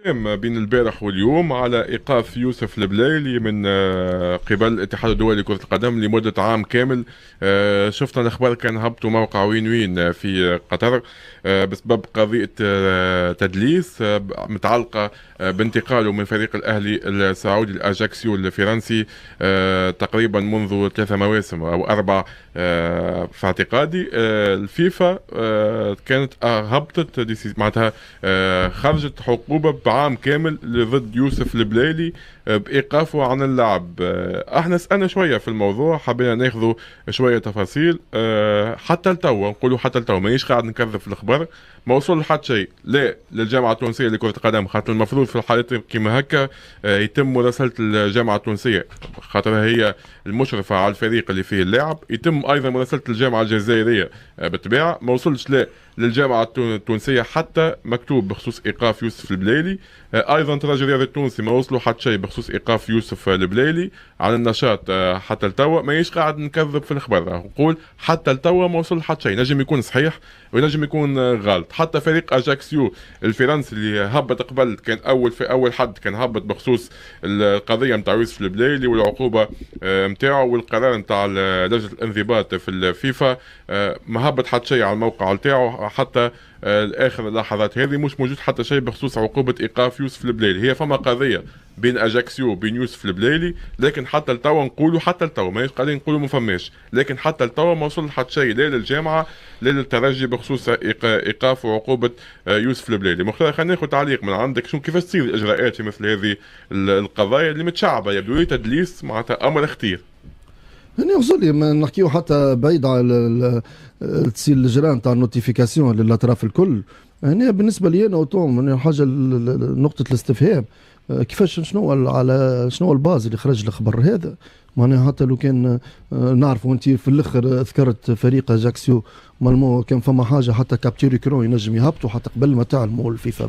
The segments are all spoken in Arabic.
بين البارح واليوم على إيقاف يوسف البلايلي من قبل الاتحاد الدولي لكرة القدم لمدة عام كامل. شفنا الأخبار كان هبطوا موقع وين وين في قطر بسبب قضية تدليس متعلقة بانتقاله من فريق الأهلي السعودي الأجاكسيو الفرنسي تقريبا منذ 3 مواسم أو 4 في اعتقادي. الفيفا كانت هبطت معناتها خرجت عقوبة بعام كامل ضد يوسف البلايلي بإيقافه عن اللعب. احنا سألنا شوية في الموضوع، حبينا ناخذوا شوية تفاصيل. حتى التو نقولوا حتى التو مانيش قاعد نكذب في الأخبار، ما وصل لحد شيء لا للجامعة التونسية لكرة القدم، خاطر المفروض في الحالات كما هكا يتم مراسلة الجامعة التونسية خاطر هي المشرفة على الفريق اللي فيه اللاعب، يتم أيضا مراسلة الجامعة الجزائرية بالطبيعة. ما وصلش لا للجامعة التونسية حتى مكتوب بخصوص إيقاف يوسف البلايلي. أيضا ترجي الرياضي التونسي ما وصلوا حتى شيء بخصوص إيقاف يوسف البلايلي عن النشاط. حتى التوا مانيش قاعد نكذب في الأخبار، نقول حتى التوا ما وصل حتى شيء، نجم يكون صحيح وينجم يكون غلط. حتى فريق أجاكسيو الفرنسي اللي هبط قبل كان أول حد كان هبط بخصوص القضية متاع يوسف البلايلي والعقوبة متاعه والقرار متاع لجنة الانضباط في الفيفا، ما هبط حتى شيء على الموقع متاعه حتى اخر اللحظات هذه، مش موجود حتى شيء بخصوص عقوبة ايقاف يوسف البلايلي. هي فما قضية بين اجاكسيو وبين يوسف البلايلي، لكن حتى التوا نقولوا حتى التوا مانيش قاعدين نقولوا ما فماش، لكن حتى التوا ما وصل حتى شيء لا للجامعة لا للترجي بخصوص ايقاف وعقوبة يوسف البلايلي. مختار خلينا ناخذ تعليق من عندك، شو كيفاش تصير الاجراءات في مثل هذه القضايا اللي متشعبة يبدو لي تدليس معناتها امر خطير؟ يعني يوصل لي ما نحكيو حتى بعيد على تصير الاجراء تاع النوتيفيكاسيون للاطراف الكل. هنا بالنسبه لي انا وتوم حاجه نقطه الاستفهام، كيفاش شنو الباز اللي خرج الخبر هذا؟ معناها حتى لو كان نعرفوا انت في الاخر ذكرت فريق اجاكسيو مالمو كان فما حاجه حتى كابتير كرون ينجم يهبطوا حتى قبل ما تعلموا الفيفا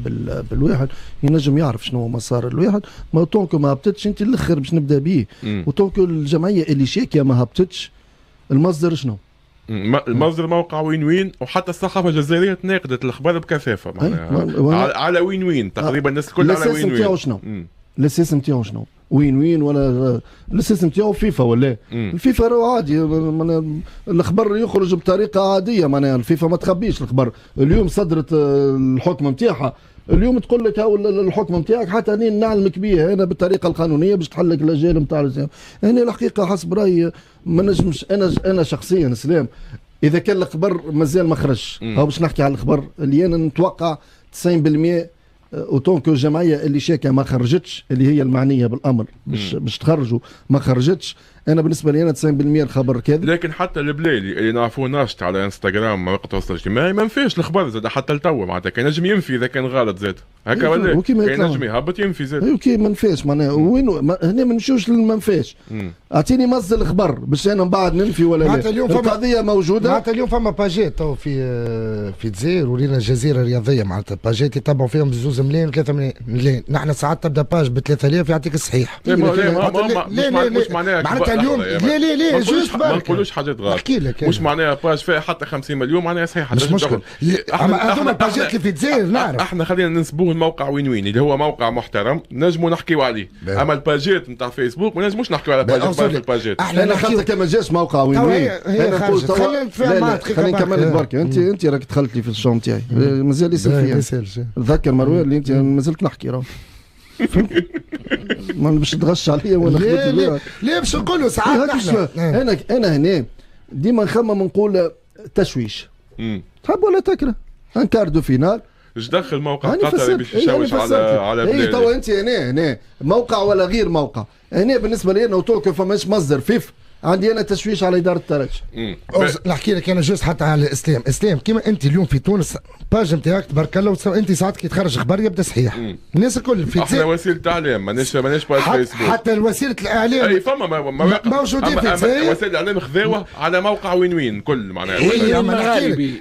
بالواحد ينجم يعرف شنو مسار الواحد. ما طونكو ما هبطتش انت الاخر باش نبدا به، وطونكو الجمعيه اللي شاكيه ما هبطتش المصدر شنو؟ المصدر موقع وين وين، وحتى الصحافه الجزائريه تناقدت الاخبار بكثافه معناها على وين وين تقريبا الناس الكل على وين وين. شنو؟ الاساس نتاعو شنو؟ وين وين ولا الاساس نتاعو فيفا ولا الفيفا راهو عادي، الخبر يخرج بطريقه عاديه، معناها الفيفا ما تخبيش الخبر. اليوم صدرت الحكم نتاعها، اليوم تقول لك هاو الحكم نتاعك حتى اني نعلمك به انا بالطريقه القانونيه باش تحل لك الاجال نتاع يعني الحقيقه حسب رايي ما نجمش انا شخصيا اسلام اذا كان الخبر مازال ما خرجش او باش نحكي على الخبر اللي انا نتوقع 90% اوتونكو الجمعيه اللي شاكه ما خرجتش اللي هي المعنيه بالامر باش تخرجوا ما خرجتش. انا بالنسبه لي انا 90% الخبر كذب. لكن حتى البلايلي اللي نعرفوه ناشط على انستغرام مواقع التواصل الاجتماعي ما نفاش الخبر زاد حتى لتوا، معناتها كان نجم ينفي اذا كان غلط زاد هكا ولا كان نجم يهبط ينفي زاد. اوكي ما نفاش معناها وين هنا ما نمشيوش ما نفاش. اعطيني مصدر الخبر باش انا من بعد ننفي ولا لا. القضيه موجوده معناتها اليوم فما باجيت تو في الجزائر ولينا جزيره رياضيه معناتها باجيت يتبعوا فيهم بزوز ملايين 3 ملايين. نحن ساعات تبدا باج ب 3000 يعطيك الصحيح. مش معناها اليوم لا جوست ما نقولوش حاجات غلط، مش معناها باج فيها حتى 50 مليون معناها صحيحه مش مشكل. اما هذوما الباجات اللي في الجزائر نعرف احنا خلينا ننسبوه الموقع وين وين اللي هو موقع محترم نجموا نحكيوا عليه. اما الباجات نتاع فيسبوك ما نجموش نحكيوا على باجات. احنا خاطر ما جاش موقع وين وين خلينا نكمل برك. انت راك دخلت لي في الشون تاعي مازال يسال فيا. تذكر مروان اللي انت مازلت نحكي راه ما باش تغش عليا وانا ليه باش نقولوا ساعات انا هنا ديما نخمم نقول تشويش تحب ولا تكره ان كاردو فينال. ايش دخل موقع قطري باش يشوش على بلاد؟ تو انت هنا موقع ولا غير موقع؟ هنا بالنسبه لي انا وتوكو فماش مصدر فيف عندي انا تشويش على اداره الترجي. نحكي لك انا جوست حتى على اسلام كيما انت اليوم في تونس باج نتاعك تبارك الله انت ساعات كي تخرج اخبار يبدا صحيح. الناس الكل في احنا وسيله اعلام ماناش باج فيسبوك حتى وسيله الاعلام اي فما موجودين في وسائل الاعلام خذاوه على موقع وين وين كل معناها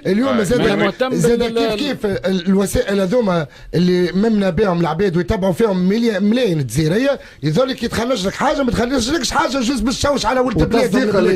اليوم زاد كيف الوسائل هذوما اللي ممنا بهم العباد ويتبعوا فيهم ملايين الجزائريه يذلك يتخرج لك حاجه ما تخرجلكش حاجه جوز باش تشوش على ولد بلاد.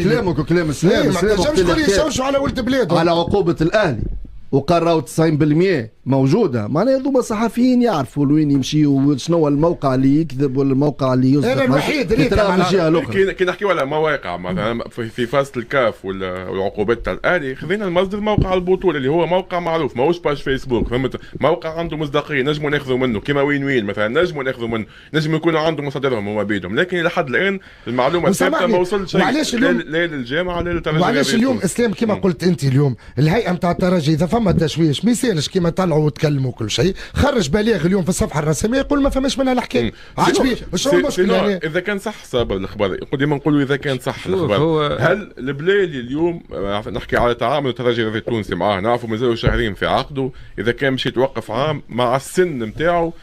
كلامك وكلام اسلام ما تنجمش تقول يشوشوا على ولد بلاده على عقوبه الاهلي وقال راهو 90% موجوده، معناها هذوما صحفيين يعرفوا لوين يمشيوا وشنو الموقع اللي يكذب ولا الموقع اللي يصدق. انا الوحيد اللي من الجهه الاخرى كي نحكيو على مواقع مثلا في فاصل الكاف والعقوبات تاع الاهلي، خذينا المصدر موقع البطوله اللي هو موقع معروف، ماهوش باج فيسبوك، فهمت؟ موقع عنده مصداقيه نجموا ناخذوا منه، كيما وين مثلا نجموا ناخذوا منه، نجم يكونوا عندهم مصادرهم هما بيدهم، لكن لحد الان المعلومه الثابته ما وصلش شيء لا للجامعه لا للترجي. وعلاش اليوم اسلام كيما قلت انت اليوم الهيئه نتاع الترجي اذا فما تشويش ما يسالش كيما طلعوا وتكلموا كل شيء، خرج بلاغ اليوم في الصفحه الرسميه يقول ما فماش منها الحكايه. عجبي شنو المشكل يعني؟ اذا كان صح صابر الاخبار، ديما نقولوا اذا كان صح الاخبار، هل البلالي اليوم نحكي على تعامل الترجي التونسي معاه، نعرفوا مازالوا شهرين في عقده، اذا كان مش يتوقف عام مع السن نتاعو،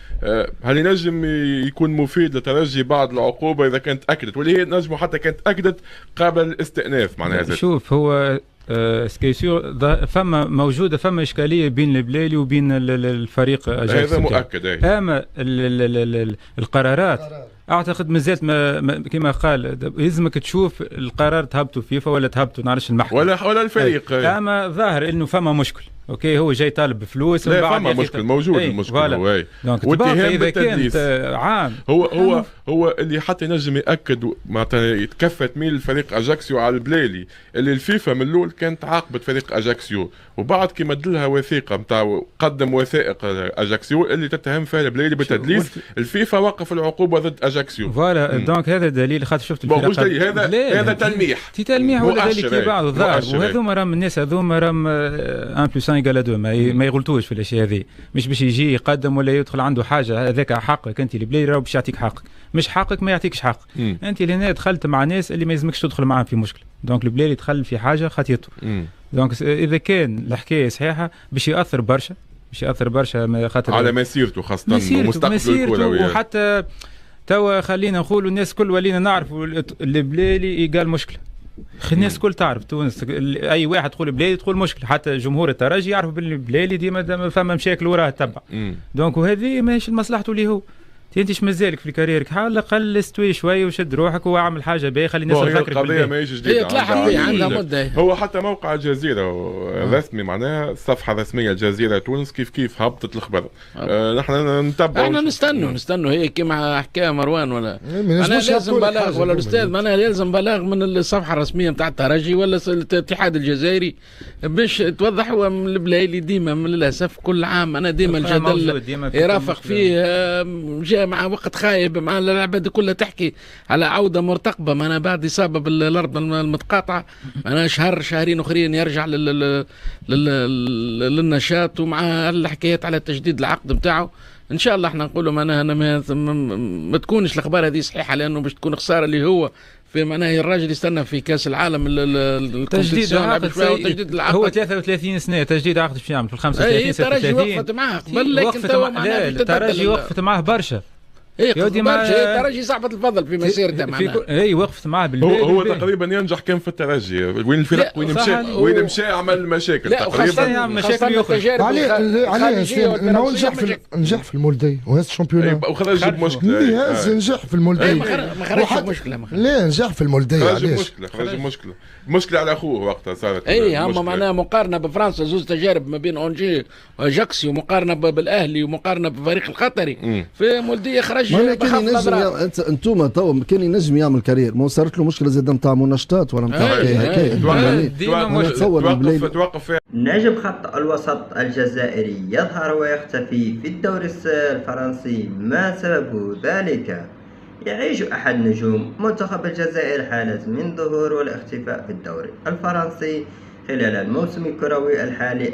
هل ينجم يكون مفيد للترجي بعد العقوبه اذا كانت اكدت، ولا هي نجمه حتى كانت اكدت قبل الاستئناف معناها؟ شوف هو سكيسيو فما موجوده فما اشكاليه بين البلالي وبين الفريق هذا مؤكد. اما القرارات اعتقد مازالت كما قال لازمك تشوف القرار تهبطوا فيفا ولا تهبطوا نعرفش المحكمه ولا الفريق. اما ظاهر انه فما مشكل، اوكي هو جاي طالب بفلوس، لا فما مشكل موجود. المشكل هو واتهام بالتدليس عام. هو اللي حتى ينجم ياكد معناتها يتكفى تميل الفريق اجاكسيو على البلالي، اللي الفيفا من الاول كانت عاقبت فريق اجاكسيو، وبعد كي مدلها وثيقه نتاع قدم وثائق اجاكسيو اللي تتهم فيها البلالي بالتدليس، الفيفا وقف العقوبه ضد اجاكسيو. فوالا دونك هذا دليل، خاطر شفت الفرق هذا تلميح ولا دليل كي بعض الظاهر، وهذوما راهم الناس هذوما راهم 1+1=2 ما يغلطوش في الاشياء هذه، مش باش يجي يقدم ولا يدخل عنده حاجه هذاك حقك انت البلالي راهو باش يعطيك حقك، مش حقك ما يعطيكش حق. انت لهنا دخلت مع ناس اللي ما يلزمكش تدخل معاهم في مشكله، دونك البلالي دخل في حاجه خطيرته. دونك اذا كان الحكايه صحيحه باش ياثر برشا خاطر على مسيرته خاصه ومستقبل الكروي، وحتى توا خلينا نقولوا الناس كل ولينا نعرفوا البلالي قال مشكله، الناس كل تعرف تونس اي واحد تقول بلالي تقول مشكله، حتى جمهور الترجي يعرفوا باللي بلالي ديما فما مشاكل وراه تبع. دونك وهذه ماهيش لمصلحته اللي هو انتش مازالك في كاريرك، على الاقل استوي شوي وشد روحك واعمل حاجه باهيه، خلي الناس تفكر القضيه ماهيش جديده، هي تلاحظ فيها عندها مده. هو حتى موقع الجزيره رسمي معناها الصفحه الرسميه الجزيره تونس كيف هبطت الخبر. نحن نتبعوا، احنا نستنوا هي كما حكى مروان ولا انا لازم بلاغ ولا الاستاذ معناها لازم بلاغ من الصفحه الرسميه نتاع الترجي ولا الاتحاد الجزائري باش توضح. هو من البلايلي ديما من للاسف كل عام انا ديما الجدل يرافق فيه مع وقت خايب، مع العباد كلها تحكي على عودة مرتقبة، ما أنا بعد إصابة بالأرض المتقاطعة، أنا شهرين أخرين يرجع للنشاط، ومع الحكايات على تجديد العقد متاعه. إن شاء الله احنا نقولوا معناها ما تكونش الأخبار هذه صحيحة، لأنه باش تكون خسارة اللي هو في معناه الراجل يستنى في كاس العالم تجديد العقد. هو 33 سنه تجديد عقد باش يعمل في 35 36 الترجي وقفت معاه قبل، لكن توا معناها الترجي وقفت معاه برشا. الترجي صعبة الفضل في مسيرته معناها. اي وقفت معاه هو تقريبا ينجح كان في الترجي، وين الفرق وين مشى عمل مشاكل تقريبا، يعمل مشاكل عليه نجح في المولدي وهز الشامبيون وخرج بمشكله، نجح في المولدي ما خرجش مشكله، لا نجح في المولدي، خرج مشكله على اخوه وقتها صارت. هم معناها مقارنه بفرنسا زوز تجارب ما بين اونجي وجاكسي، ومقارنه بالاهلي ومقارنه بالفريق القطري في مولدية خرج. كان ينجم انتوما تو كان ينجم يعمل كارير، ما صارت له مشكله زاد نتاع مناشطات ولا نتاع توقف. نجم خط الوسط الجزائري يظهر ويختفي في الدوري الفرنسي، ما سبب ذلك؟ يعيش أحد نجوم منتخب الجزائر حالة من ظهور والاختفاء في الدوري الفرنسي خلال الموسم الكروي الحالي 2025-2026،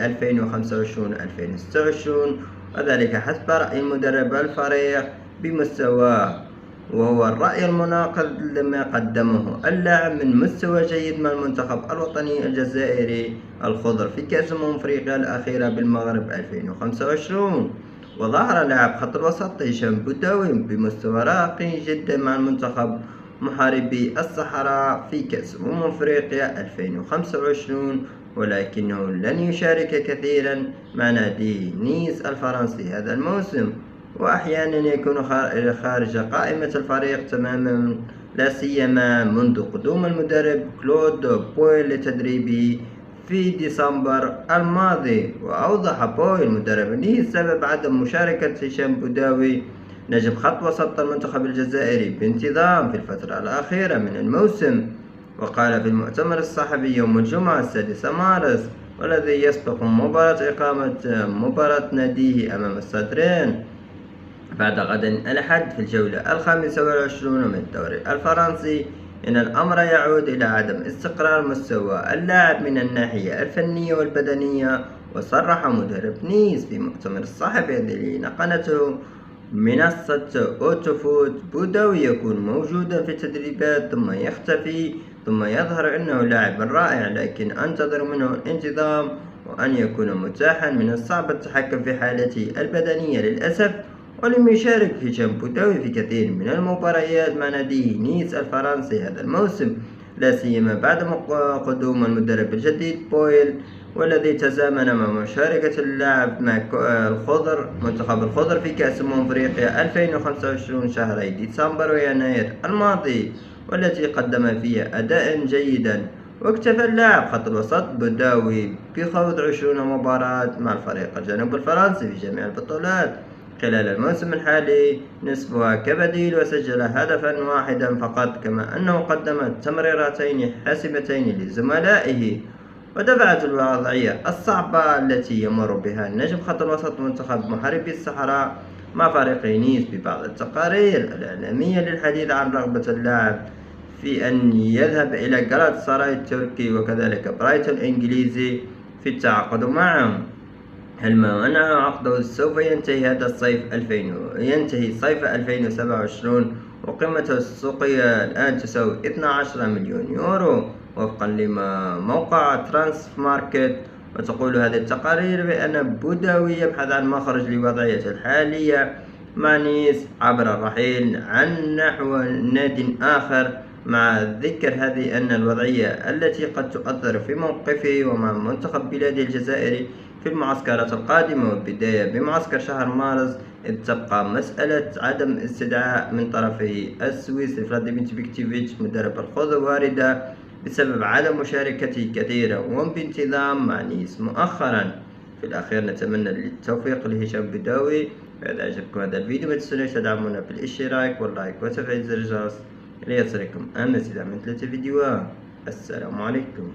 وذلك حسب رأي مدرب الفريق بمستواه، وهو الرأي المناقض لما قدمه اللاعب من مستوى جيد مع المنتخب الوطني الجزائري الخضر في كأس أفريقيا الأخيرة بالمغرب 2025. وظهر لاعب خط الوسط هشام بوداوي بمستوى راقي جدا مع المنتخب محاربي الصحراء في كأس أفريقيا 2025، ولكنه لن يشارك كثيرا مع نادي نيس الفرنسي هذا الموسم، وأحيانا يكون خارج قائمة الفريق تماما، لا سيما منذ قدوم المدرب كلود بويل لتدريبه في ديسمبر الماضي. وأوضح بويل مدرب نيس سبب عدم مشاركة هشام بوداوي نجم خط وسط المنتخب الجزائري بانتظام في الفترة الأخيرة من الموسم. وقال في المؤتمر الصحفي يوم الجمعة 6 مارس والذي يسبق إقامة مباراة ناديه أمام الصدرين بعد غد الأحد في الجولة 25 من الدوري الفرنسي، إن الأمر يعود إلى عدم استقرار مستوى اللاعب من الناحية الفنية والبدنية. وصرح مدرب نيس في مؤتمر الصحفي الذي نقلته منصة أوتوفوت بوداوي يكون موجودا في التدريبات ثم يختفي ثم يظهر أنه لاعب رائع، لكن أنتظر منه الانتظام وأن يكون متاحا. من الصعب التحكم في حالته البدنية للأسف، ولم يشارك هشام بوداوي في كثير من المباريات مع ناديه نيس الفرنسي هذا الموسم، لا سيما بعد قدوم المدرب الجديد بويل، والذي تزامن مع مشاركة اللاعب مع منتخب الخضر في كأس أفريقيا 2025 شهري ديسمبر ويناير الماضي، والتي قدم فيها أداء جيدا. واكتفى اللاعب خط الوسط بوداوي بخوض 20 مباراة مع الفريق الجنوب الفرنسي في جميع البطولات خلال الموسم الحالي، نصفها كبديل، وسجل هدفا واحدا فقط، كما أنه قدم تمريرتين حاسمتين لزملائه. ودفعت الوضعية الصعبة التي يمر بها النجم خط الوسط منتخب محاربي الصحراء مع فريق نيس ببعض التقارير الإعلامية للحديث عن رغبة اللاعب في أن يذهب إلى جالات سراي التركي وكذلك برايتون الإنجليزي في التعاقد معهم. حينما أن عقده سوف ينتهي صيف 2027 وقيمته السوقية الآن تساوي 12 مليون يورو وفقا لموقع ترانسف ماركت. وتقول هذه التقارير بأن بوداوي يبحث عن مخرج لوضعيته الحالية مع نيس عبر الرحيل عن نحو ناد آخر، مع ذكر هذه أن الوضعية التي قد تؤثر في موقفه ومع منتخب بلاده الجزائري في المعسكرات القادمة والبداية بمعسكر شهر مارس، إذ تبقى مسألة عدم استدعاء من طرفه السويسري فلاديمير بيكتيفيتش مدرب الخضر واردة بسبب عدم مشاركته كثيرا وبانتظام مع نيس مؤخرا. في الأخير نتمنى التوفيق لهشام بوداوي. إذا أعجبكم هذا الفيديو ما تنسونوش تدعمونا بالاشتراك واللايك وتفعيل زر الجرس ليصلكم المزيد من 3 فيديوهات. السلام عليكم.